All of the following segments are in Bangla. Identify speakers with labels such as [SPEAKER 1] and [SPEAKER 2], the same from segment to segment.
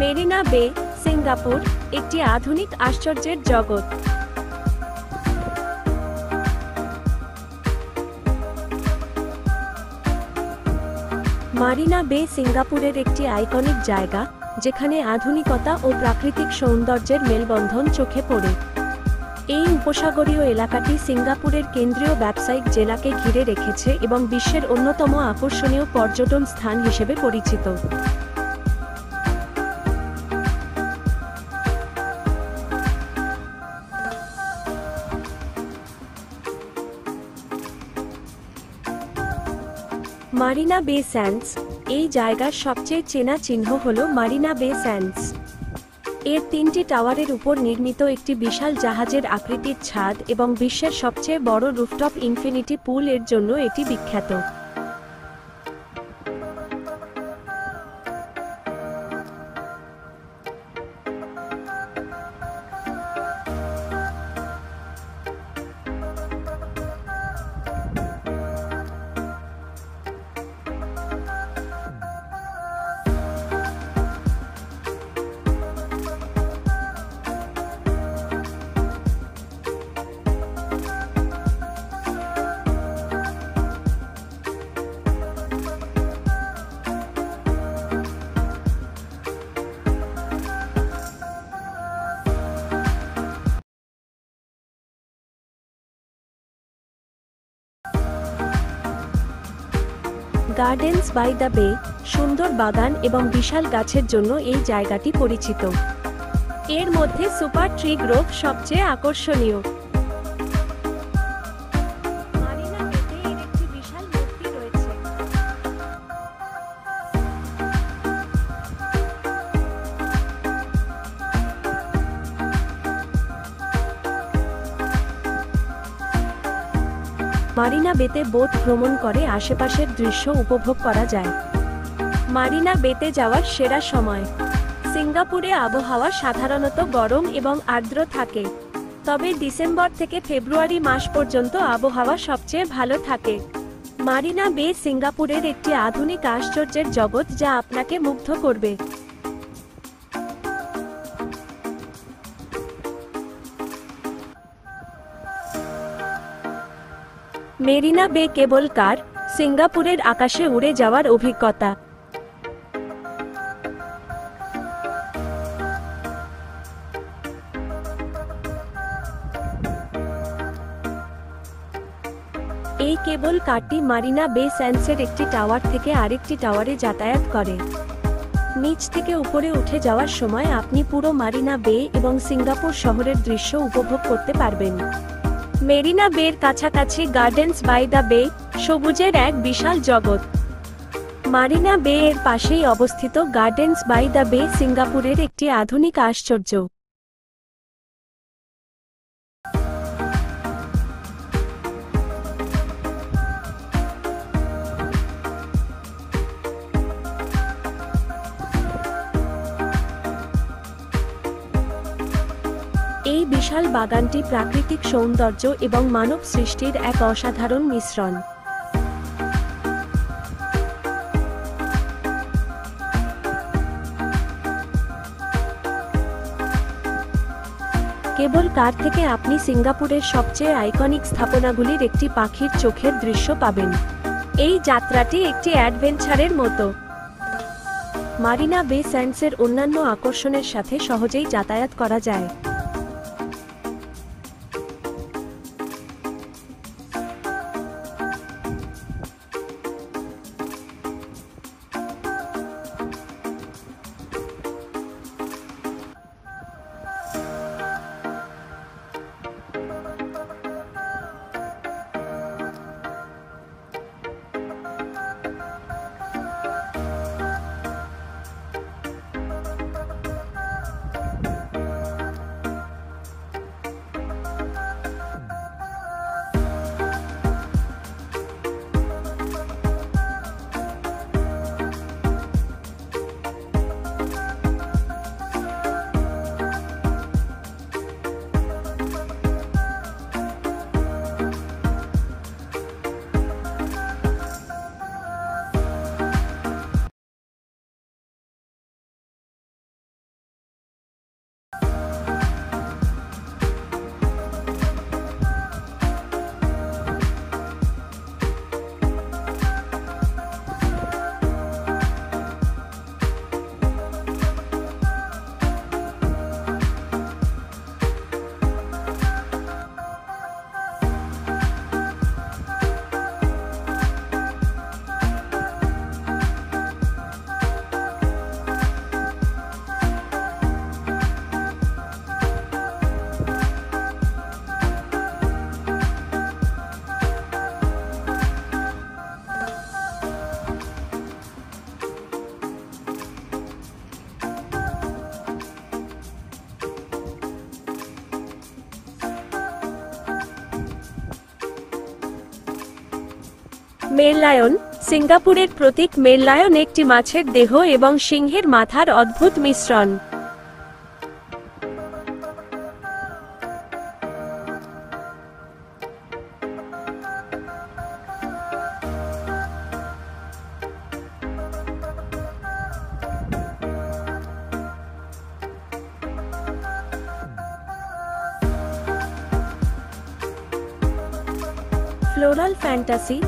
[SPEAKER 1] মেরিনা বে, সিঙ্গাপুর, একটি আধুনিক আশ্চর্যের জগৎ। মারিনা বে সিঙ্গাপুরের একটি আইকনিক জায়গা, যেখানে আধুনিকতা ও প্রাকৃতিক সৌন্দর্যের মেলবন্ধন চোখে পড়ে। এই উপসাগরীয় এলাকাটি সিঙ্গাপুরের কেন্দ্রীয় ব্যবসায়িক জেলাকে ঘিরে রেখেছে এবং বিশ্বের অন্যতম আকর্ষণীয় পর্যটন স্থান হিসেবে পরিচিত। মারিনা বে স্যান্ডস, এই জায়গার সবচেয়ে চেনা চিহ্ন হল মারিনা বে স্যান্ডস। এর 3টি টাওয়ারের উপর নির্মিত একটি বিশাল জাহাজের আকৃতির ছাদ এবং বিশ্বের সবচেয়ে বড় রুফটপ ইনফিনিটি পুল এর জন্য এটি বিখ্যাত। গার্ডেন্স বাই দ্য বে, সুন্দর বাগান এবং বিশাল গাছের জন্য এই জায়গাটি পরিচিত। এর মধ্যে সুপার ট্রি গ্রোভ সবচেয়ে আকর্ষণীয়। মারিনা বেতে এর একটি বিশাল মূর্তি রয়েছে। মারিনা বেতে বোট ভ্রমণ করে আশেপাশের দৃশ্য উপভোগ করা যায়। মারিনা বেতে যাওয়ার সেরা সময়। সিঙ্গাপুরে আবহাওয়া সাধারণত গরম এবং আর্দ্র থাকে, তবে ডিসেম্বর থেকে ফেব্রুয়ারি মাস পর্যন্ত আবহাওয়া সবচেয়ে ভালো থাকে। মারিনা বে সিঙ্গাপুরের একটি আধুনিক আশ্চর্যের জগৎ যা আপনাকে মুগ্ধ করবে। মেরিনা বে কেবল কার, সিঙ্গাপুরের আকাশে উড়ে যাওয়ার অভিজ্ঞতা। এই কেবল কারটি মারিনা বে স্যান্ডসের একটি টাওয়ার থেকে আরেকটি টাওয়ারে যাতায়াত করে। নিচ থেকে উপরে উঠে যাওয়ার সময় আপনি পুরো মারিনা বে এবং সিঙ্গাপুর শহরের দৃশ্য উপভোগ করতে পারবেন। মেরিনা বের কাছাকাছি গার্ডেন্স বাই দ্য বে, সবুজের এক বিশাল জগৎ। মারিনা বে এর পাশেই অবস্থিত গার্ডেন্স বাই দ্য বে সিঙ্গাপুরের একটি আধুনিক আশ্চর্য। এই বিশাল বাগানটি প্রাকৃতিক সৌন্দর্য এবং মানব সৃষ্টির এক অসাধারণ মিশ্রণ। কেবল কার থেকে আপনি সিঙ্গাপুরের সবচেয়ে আইকনিক স্থাপনাগুলির একটি পাখির চোখের দৃশ্য পাবেন। এই যাত্রাটি একটি অ্যাডভেঞ্চারের মতো। মারিনা বে স্যান্ডসের অন্যান্য আকর্ষণের সাথে সহজেই যাতায়াত করা যায়। মেরলায়ন। সিঙ্গাপুরের প্রতীক মেরলায়ন একটি মাছের দেহ এবং সিংহের মাথার অদ্ভুত মিশ্রণ। Floral fantasy.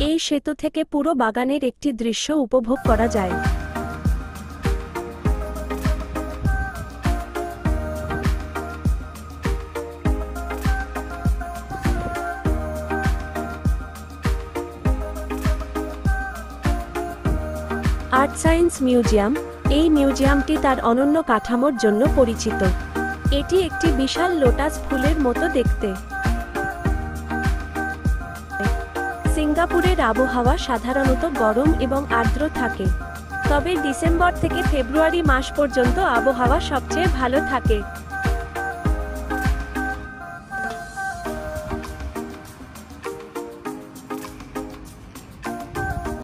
[SPEAKER 1] এই সেতু থেকে পুরো বাগানের একটি দৃশ্য উপভোগ করা যায়। Art science museum. এই মিউজিয়ামটি তার অনন্য কাঠামোর জন্য পরিচিত। এটি একটি বিশাল লোটাস ফুলের মতো দেখতে। সিঙ্গাপুরের আবহাওয়া সাধারণত গরম এবং আর্দ্র থাকে, তবে ডিসেম্বর থেকে ফেব্রুয়ারি মাস পর্যন্ত আবহাওয়া সবচেয়ে ভালো থাকে।